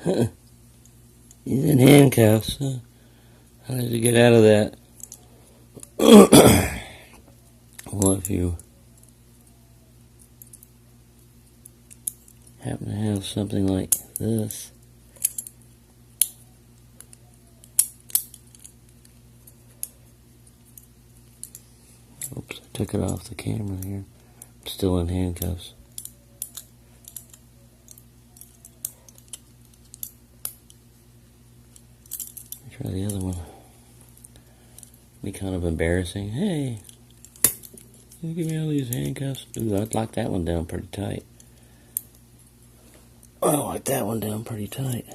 He's in handcuffs. How did you get out of that? Well, if you happen to have something like this, oops, I took it off the camera here. I'm still in handcuffs. Try the other one. Be kind of embarrassing. Hey, can you give me all these handcuffs? Ooh, I'd lock that one down pretty tight. I like that one down pretty tight.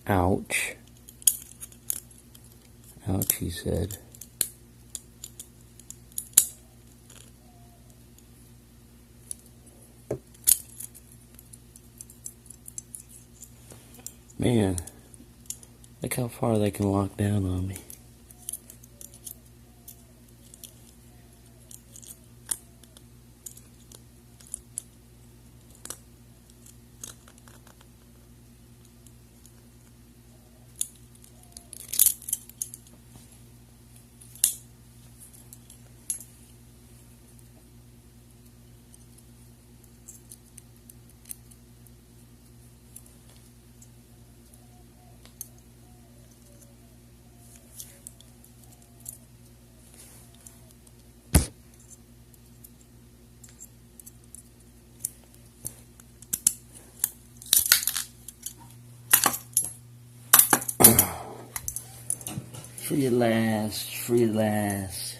Ouch. Ouch, he said. Man, look how far they can lock down on me. Free at last, free at last.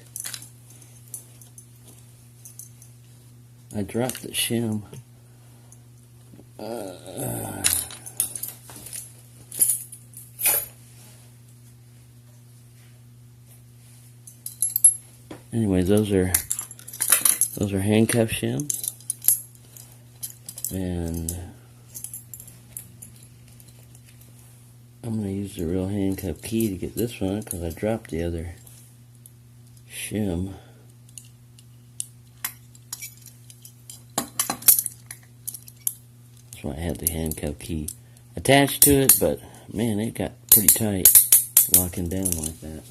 I dropped the shim. Anyways, those are handcuff shims, and I'm going to use the real handcuff key to get this one because I dropped the other shim. That's why I had the handcuff key attached to it, but man, it got pretty tight locking down like that.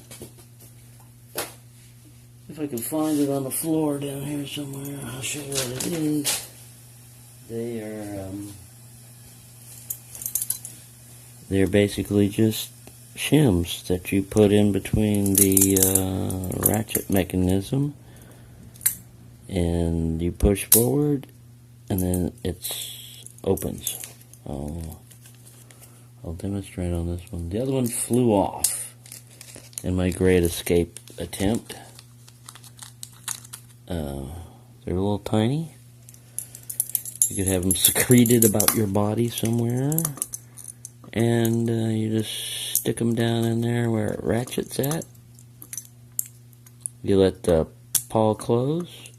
If I can find it on the floor down here somewhere, I'll show you what it is. They're basically just shims that you put in between the ratchet mechanism, and you push forward, and then it opens. I'll demonstrate on this one. The other one flew off in my great escape attempt. They're a little tiny. You could have them secreted about your body somewhere. And you just stick them down in there where it ratchets at. You let the paw close.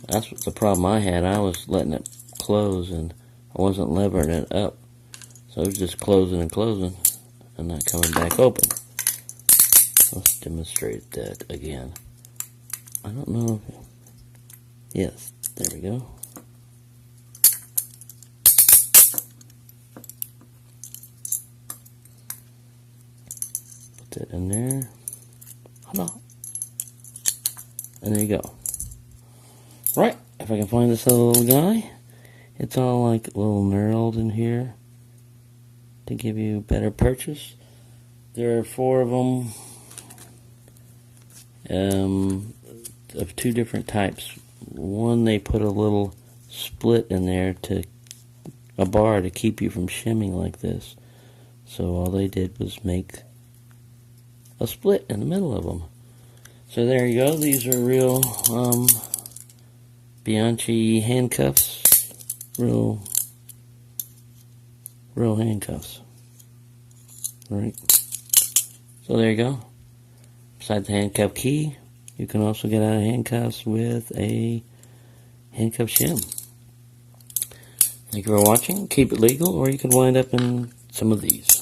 That's the problem I had. I was letting it close and I wasn't levering it up. So it was just closing and closing and not coming back open. Let's demonstrate that again. I don't know if... Yes, there we go. Put that in there. Hold on. And there you go. Right, if I can find this little guy. It's all like a little knurled in here to give you better purchase. There are 4 of them. Of 2 different types. One, they put a little split in there to a bar to keep you from shimming like this. So all they did was make a split in the middle of them. So there you go. These are real Bianchi handcuffs. Real handcuffs. Right. So there you go. Besides the handcuff key, you can also get out of handcuffs with a handcuff shim. Thank you for watching. Keep it legal, or you could wind up in some of these.